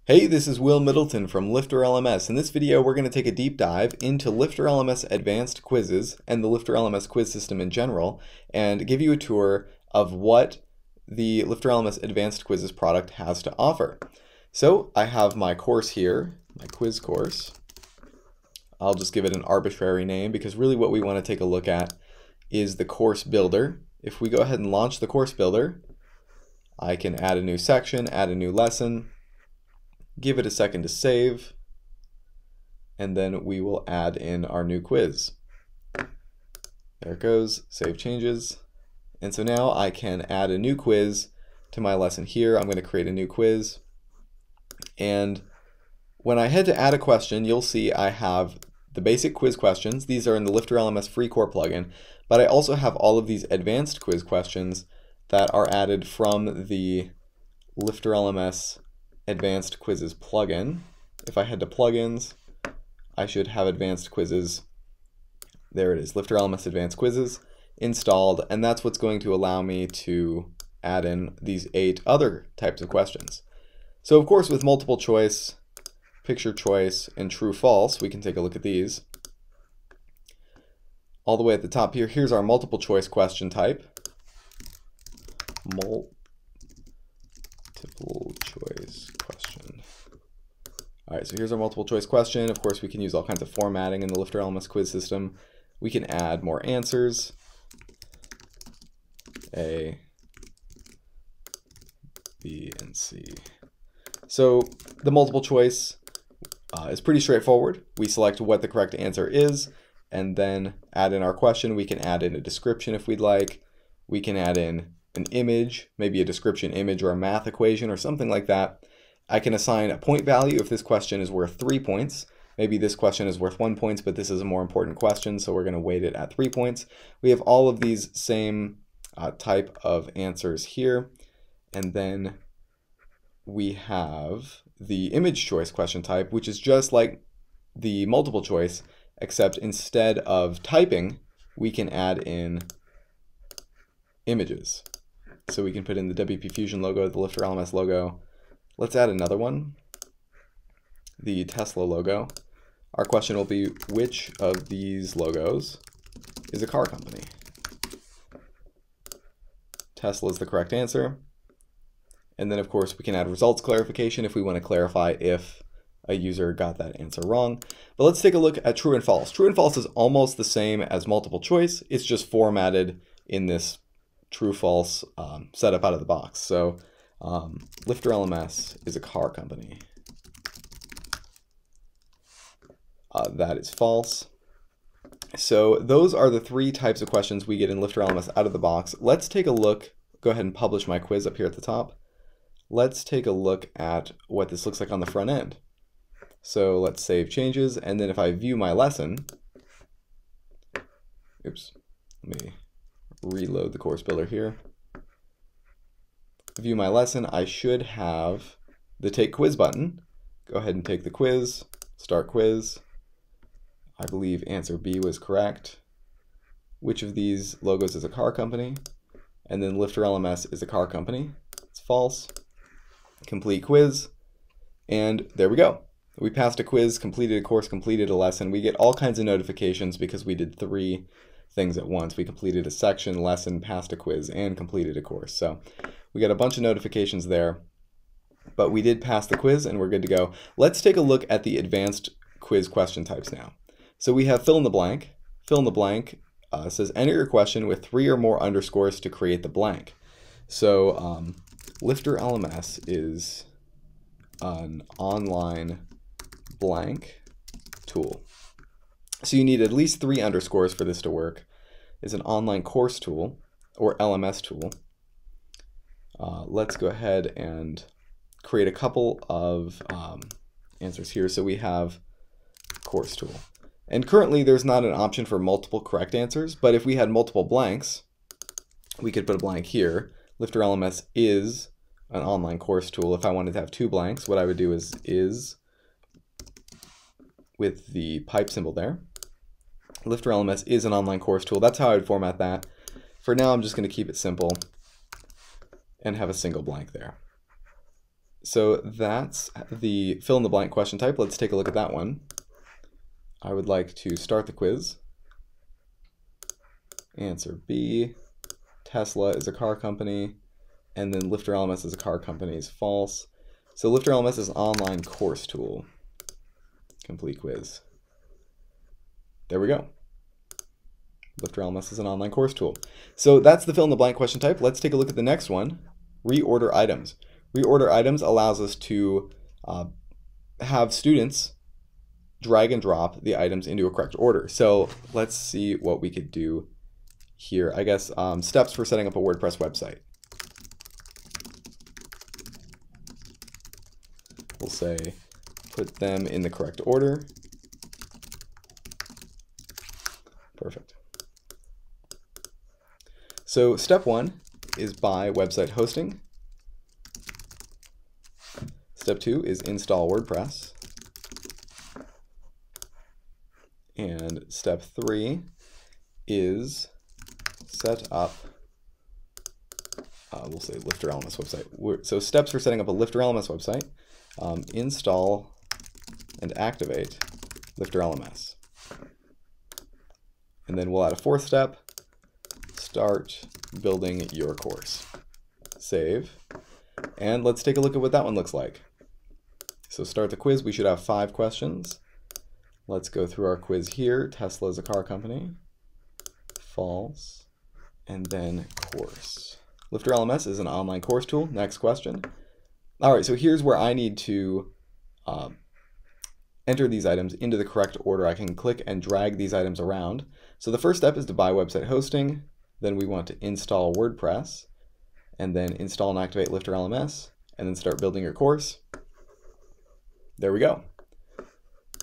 Hey, this is Will Middleton from LifterLMS. In this video, we're going to take a deep dive into LifterLMS advanced quizzes and the LifterLMS quiz system in general, and give you a tour of what the LifterLMS advanced quizzes product has to offer. So I have my course here, my quiz course. I'll just give it an arbitrary name because really what we want to take a look at is the course builder. If we go ahead and launch the course builder, I can add a new section, add a new lesson, give it a second to save, and then we will add in our new quiz. There it goes, save changes. And so now I can add a new quiz to my lesson here. I'm going to create a new quiz. And when I head to add a question, you'll see I have the basic quiz questions. These are in the LifterLMS free core plugin, but I also have all of these advanced quiz questions that are added from the LifterLMS Advanced Quizzes plugin. If I head to plugins, I should have advanced quizzes. There it is, LifterLMS Advanced Quizzes installed, and that's what's going to allow me to add in these 8 other types of questions. So of course with multiple choice, picture choice, and true false, we can take a look at these. All the way at the top here, here's our multiple choice question type. Multiple choice question. All right, so here's our multiple choice question. Of course, we can use all kinds of formatting in the LifterLMS quiz system. We can add more answers. A, B, and C. So the multiple choice is pretty straightforward. We select what the correct answer is, and then add in our question. We can add in a description if we'd like. We can add in an image, maybe a description image or a math equation or something like that. I can assign a point value if this question is worth 3 points. Maybe this question is worth 1 point, but this is a more important question, so we're going to weight it at 3 points. We have all of these same type of answers here, and then we have the image choice question type, which is just like the multiple choice, except instead of typing, we can add in images. So we can put in the WP Fusion logo, the LifterLMS logo. Let's add another one, the Tesla logo. Our question will be, which of these logos is a car company? Tesla is the correct answer. And then of course we can add results clarification if we want to clarify if a user got that answer wrong. But let's take a look at true and false. True and false is almost the same as multiple choice. It's just formatted in this true-false setup out of the box. So LifterLMS is a car company. That is false. So those are the 3 types of questions we get in LifterLMS out of the box. Let's take a look. Go ahead and publish my quiz up here at the top. Let's take a look at what this looks like on the front end. So let's save changes, and then if I view my lesson, oops, let me reload the course builder here. View my lesson, I should have the Take Quiz button. Go ahead and take the quiz, start quiz. I believe answer B was correct. Which of these logos is a car company? And then LifterLMS is a car company. It's false. Complete quiz. And there we go. We passed a quiz, completed a course, completed a lesson. We get all kinds of notifications because we did 3 things at once. We completed a section, lesson, passed a quiz, and completed a course. So we got a bunch of notifications there, but we did pass the quiz and we're good to go. Let's take a look at the advanced quiz question types now. So we have fill in the blank. Fill in the blank says enter your question with 3 or more underscores to create the blank. So LifterLMS is an online blank tool. So you need at least 3 underscores for this to work. It's an online course tool or LMS tool. Let's go ahead and create a couple of answers here. So we have course tool. And currently there's not an option for multiple correct answers, but if we had multiple blanks, we could put a blank here. LifterLMS is an online course tool. If I wanted to have 2 blanks, what I would do is with the pipe symbol there. LifterLMS is an online course tool. That's how I would format that. For now, I'm just going to keep it simple and have a single blank there. so that's the fill in the blank question type. Let's take a look at that one. I would like to start the quiz. Answer B. Tesla is a car company, and then LifterLMS is a car company is false. So LifterLMS is an online course tool. Complete quiz. There we go. LifterLMS is an online course tool. So that's the fill in the blank question type. Let's take a look at the next one. Reorder items. Reorder items allows us to have students drag and drop the items into a correct order. So let's see what we could do here. I guess steps for setting up a WordPress website. We'll say put them in the correct order. Perfect. So step 1 is buy website hosting. Step 2 is install WordPress. And step 3 is set up, we'll say LifterLMS website. So steps for setting up a LifterLMS website, install and activate LifterLMS. And then we'll add a 4th step, start building your course. Save. And let's take a look at what that one looks like. So start the quiz. We should have 5 questions. Let's go through our quiz here. Tesla is a car company. False. And then course. LifterLMS is an online course tool. Next question. All right, so here's where I need to enter these items into the correct order. I can click and drag these items around. So the first step is to buy website hosting. Then we want to install WordPress, and then install and activate LifterLMS, and then start building your course. There we go.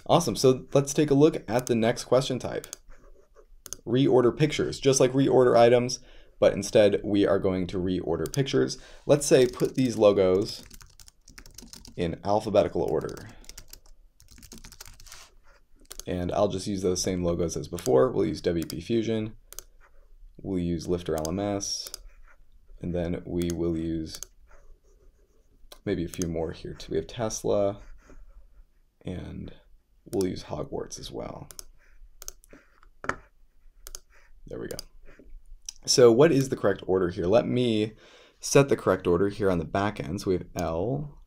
Awesome. So let's take a look at the next question type. Reorder pictures, just like reorder items, but instead we are going to reorder pictures. Let's say put these logos in alphabetical order. And I'll just use those same logos as before. We'll use WP Fusion. We'll use LifterLMS. And then we will use maybe a few more here too. We have Tesla, and we'll use Hogwarts as well. There we go. So what is the correct order here? Let me set the correct order here on the back end. So we have L,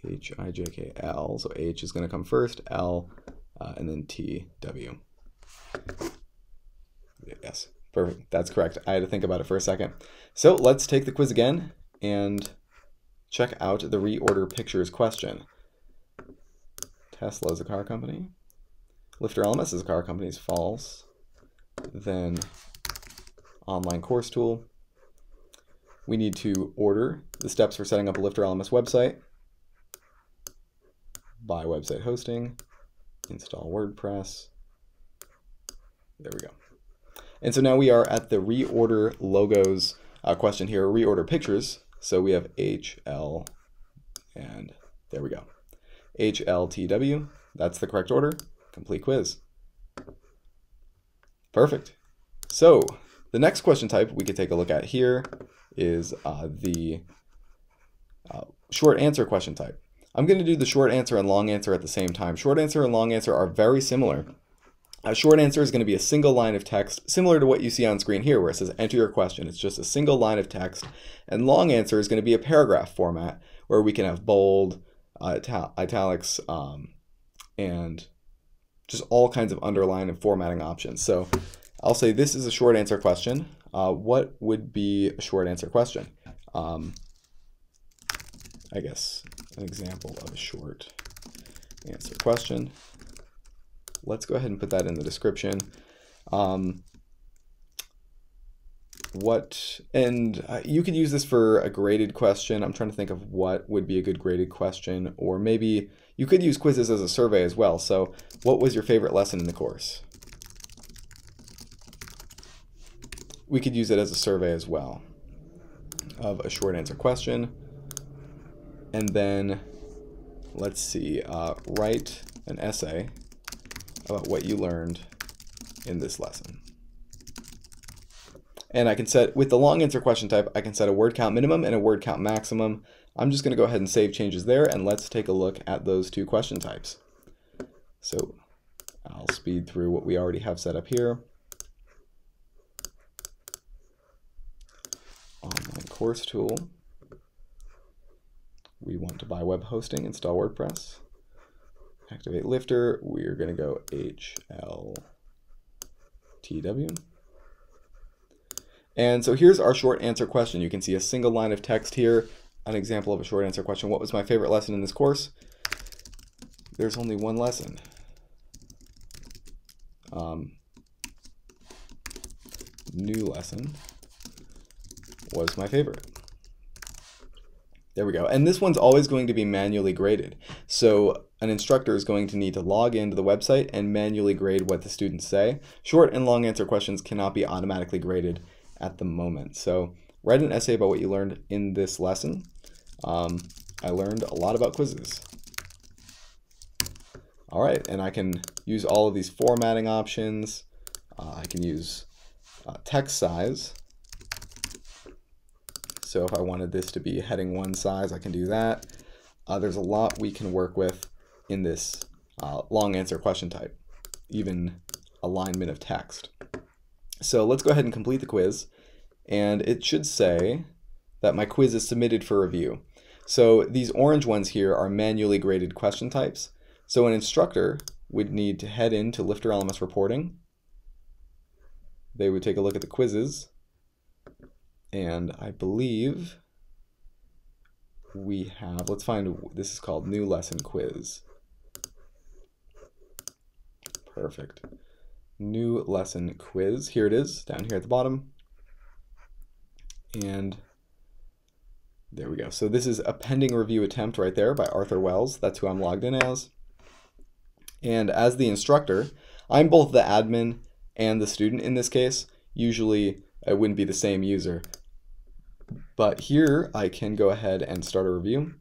H, I, J, K, L. So H is going to come first, L, and then T, W. Yes, perfect. That's correct. I had to think about it for a second. So let's take the quiz again and check out the reorder pictures question. Tesla is a car company. LifterLMS is a car company is false. Then online course tool. We need to order the steps for setting up a LifterLMS website. Buy website hosting. Install WordPress. There we go. And so now we are at the reorder logos question here, reorder pictures. So we have H, L, and there we go. H, L, T, W. That's the correct order. Complete quiz. Perfect. So the next question type we could take a look at here is the short answer question type. I'm going to do the short answer and long answer at the same time. Short answer and long answer are very similar. A short answer is going to be a single line of text, similar to what you see on screen here where it says enter your question. It's just a single line of text. And long answer is going to be a paragraph format where we can have bold, italics, and just all kinds of underline and formatting options. So I'll say this is a short answer question. What would be a short answer question? I guess an example of a short answer question. Let's go ahead and put that in the description. You could use this for a graded question. I'm trying to think of what would be a good graded question, or maybe you could use quizzes as a survey as well. So what was your favorite lesson in the course? We could use it as a survey as well of a short answer question. And then let's see, write an essay about what you learned in this lesson. And I can set, with the long answer question type, I can set a word count minimum and a word count maximum. I'm just going to go ahead and save changes there, and let's take a look at those two question types. So I'll speed through what we already have set up here. Online course tool. We want to buy web hosting, install WordPress. Activate Lifter, we're going to go HLTW. And so here's our short answer question. You can see a single line of text here, an example of a short answer question. What was my favorite lesson in this course? There's only one lesson. New lesson was my favorite. There we go. And this one's always going to be manually graded. So an instructor is going to need to log into the website and manually grade what the students say. Short and long answer questions cannot be automatically graded at the moment. So write an essay about what you learned in this lesson. I learned a lot about quizzes. All right, and I can use all of these formatting options. I can use text size. So if I wanted this to be heading 1 size, I can do that. There's a lot we can work with in this long answer question type, even alignment of text. So let's go ahead and complete the quiz. And it should say that my quiz is submitted for review. So these orange ones here are manually graded question types. So an instructor would need to head into LifterLMS reporting. They would take a look at the quizzes. And I believe we have, let's find, this is called new lesson quiz. Perfect. New lesson quiz. Here it is, down here at the bottom. And there we go. So this is a pending review attempt right there by Arthur Wells. That's who I'm logged in as. And as the instructor, I'm both the admin and the student in this case. Usually it wouldn't be the same user. But here I can go ahead and start a review.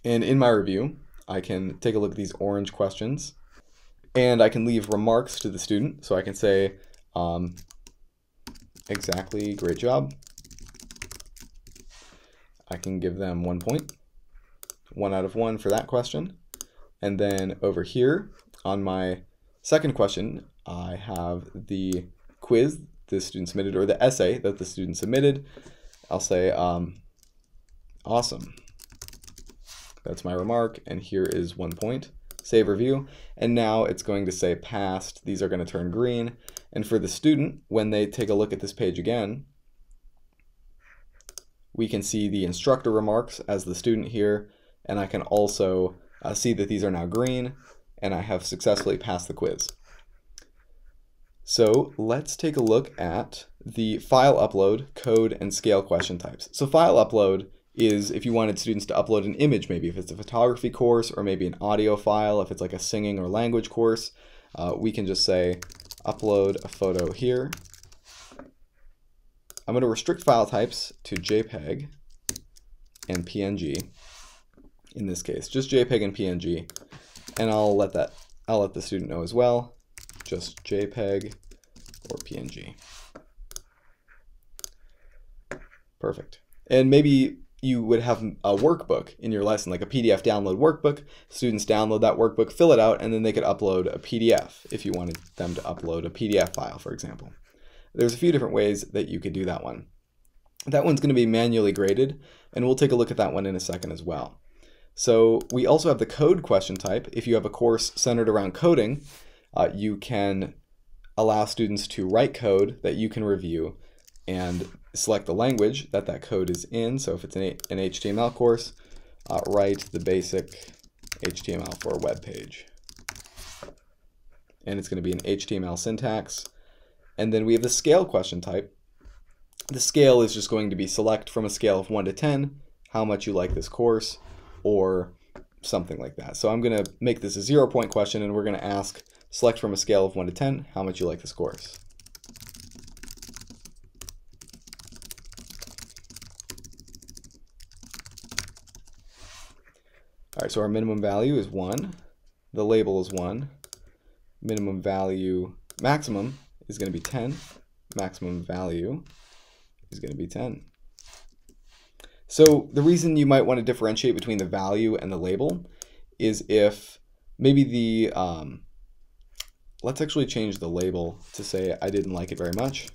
And in my review, I can take a look at these orange questions. And I can leave remarks to the student. So I can say, exactly, great job. I can give them 1 point, 1 out of 1 for that question. And then over here on my second question, I have the quiz the student submitted, or the essay that the student submitted. I'll say, awesome. That's my remark, and here is 1 point. Save review, and now it's going to say passed. These are going to turn green. And for the student, when they take a look at this page again, we can see the instructor remarks as the student here, and I can also see that these are now green, and I have successfully passed the quiz. So let's take a look at the file upload, code, and scale question types. So file upload is if you wanted students to upload an image, maybe if it's a photography course, or maybe an audio file, if it's like a singing or language course, we can just say upload a photo here. I'm going to restrict file types to JPEG and PNG in this case, just JPEG and PNG, and I'll let the student know as well, just JPEG or PNG. Perfect. And maybe you would have a workbook in your lesson, like a PDF download workbook. Students download that workbook, fill it out, and then they could upload a PDF if you wanted them to upload a PDF file, for example. There's a few different ways that you could do that one. That one's going to be manually graded, and we'll take a look at that one in a second as well. So we also have the code question type. If you have a course centered around coding, you can allow students to write code that you can review and select the language that that code is in. So if it's an HTML course, write the basic HTML for a web page. And it's going to be an HTML syntax. And then we have the scale question type. The scale is just going to be select from a scale of 1 to 10 how much you like this course, or something like that. So I'm going to make this a 0-point question, and we're going to ask, select from a scale of 1 to 10 how much you like this course. All right, so our minimum value is 1. The label is 1. Minimum value, maximum is going to be 10. Maximum value is going to be 10. So the reason you might want to differentiate between the value and the label is if maybe the, let's actually change the label to say I didn't like it very much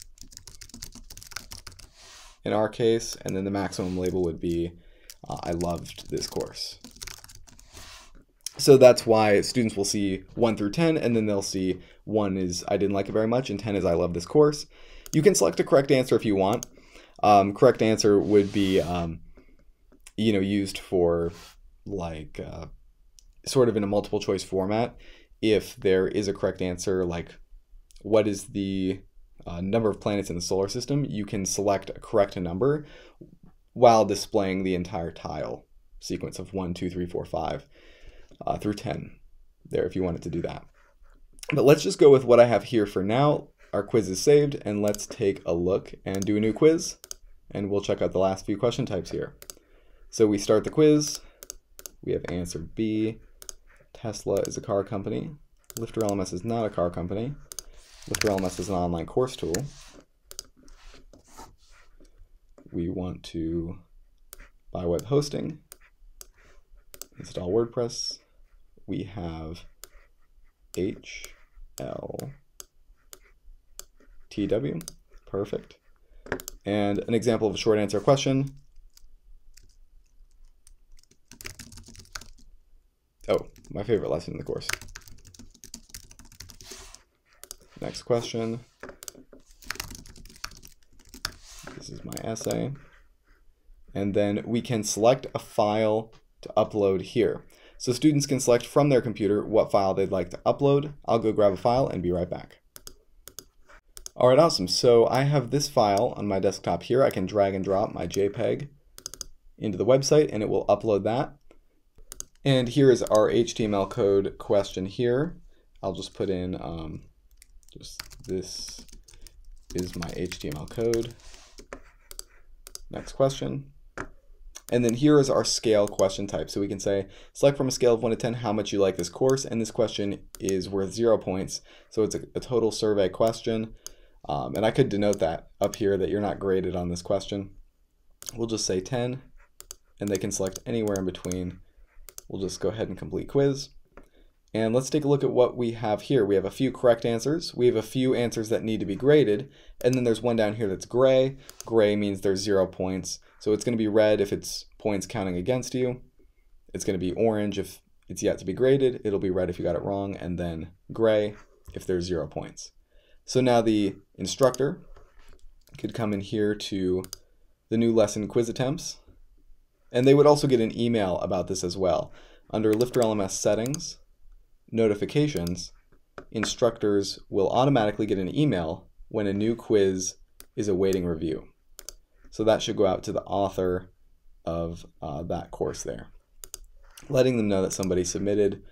in our case, and then the maximum label would be I loved this course. So that's why students will see 1 through 10, and then they'll see 1 is I didn't like it very much, and 10 is I love this course. You can select a correct answer if you want. Correct answer would be, used for like sort of in a multiple choice format. If there is a correct answer, like what is the number of planets in the solar system, you can select a correct number while displaying the entire tile sequence of 1, 2, 3, 4, 5 through 10 there if you wanted to do that. But let's just go with what I have here for now. Our quiz is saved, and let's take a look and do a new quiz, and we'll check out the last few question types here. So we start the quiz. We have answer B. Tesla is a car company. LifterLMS is not a car company. LifterLMS is an online course tool. We want to buy web hosting, install WordPress. We have HLTW, perfect. And an example of a short answer question. Oh, my favorite lesson in the course. Next question. This is my essay. And then we can select a file to upload here. So students can select from their computer what file they'd like to upload. I'll go grab a file and be right back. All right, awesome. So I have this file on my desktop here. I can drag and drop my JPEG into the website and it will upload that. And here is our HTML code question here. I'll just put in this is my HTML code. Next question. And then here is our scale question type. So we can say, select from a scale of 1 to 10 how much you like this course. And this question is worth 0 points. So it's a total survey question. And I could denote that up here that you're not graded on this question. We'll just say 10, and they can select anywhere in between. We'll just go ahead and complete quiz. And let's take a look at what we have here. We have a few correct answers. We have a few answers that need to be graded. And then there's one down here that's gray. Gray means there's 0 points. So it's going to be red if it's points counting against you. It's going to be orange if it's yet to be graded. It'll be red if you got it wrong. And then gray if there's 0 points. So now the instructor could come in here to the new lesson quiz attempts. And they would also get an email about this as well. Under LifterLMS settings, notifications, instructors will automatically get an email when a new quiz is awaiting review. So that should go out to the author of that course there, letting them know that somebody submitted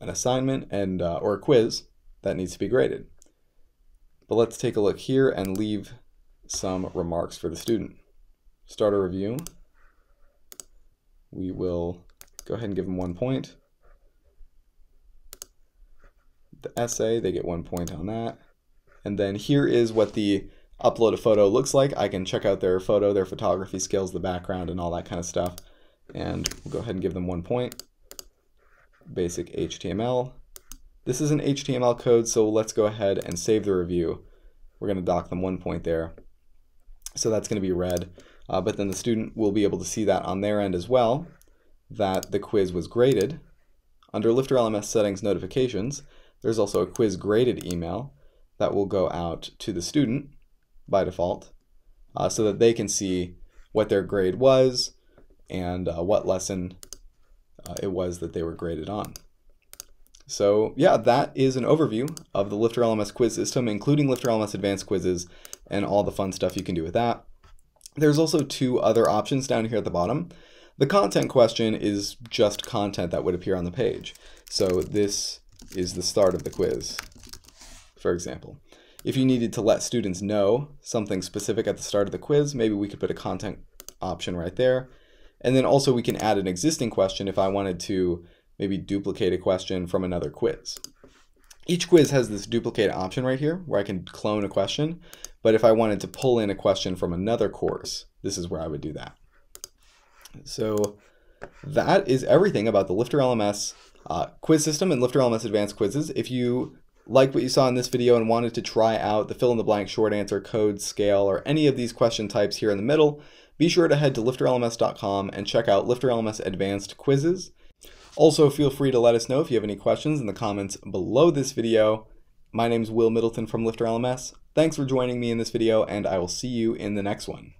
an assignment and or a quiz that needs to be graded. But let's take a look here and leave some remarks for the student. Start a review. We will go ahead and give them 1 point. The essay, they get 1 point on that. And then here is what the upload a photo looks like. I can check out their photo, their photography skills, the background, and all that kind of stuff. And we'll go ahead and give them 1 point. Basic HTML. This is an HTML code, so let's go ahead and save the review. We're going to dock them 1 point there. So that's going to be red. But then the student will be able to see that on their end as well, that the quiz was graded. Under LifterLMS settings notifications, there's also a quiz graded email that will go out to the student by default so that they can see what their grade was and what lesson it was that they were graded on. So yeah, that is an overview of the LifterLMS quiz system, including LifterLMS advanced quizzes and all the fun stuff you can do with that. There's also 2 other options down here at the bottom. The content question is just content that would appear on the page. So this is the start of the quiz, for example. If you needed to let students know something specific at the start of the quiz, maybe we could put a content option right there. And then also we can add an existing question if I wanted to maybe duplicate a question from another quiz. Each quiz has this duplicate option right here where I can clone a question, but if I wanted to pull in a question from another course, this is where I would do that. So that is everything about the LifterLMS quiz system and LifterLMS advanced quizzes. If you like what you saw in this video and wanted to try out the fill-in-the-blank short answer, code, scale, or any of these question types here in the middle, be sure to head to LifterLMS.com and check out LifterLMS advanced quizzes. Also, feel free to let us know if you have any questions in the comments below this video. My name is Will Middleton from LifterLMS. Thanks for joining me in this video, and I will see you in the next one.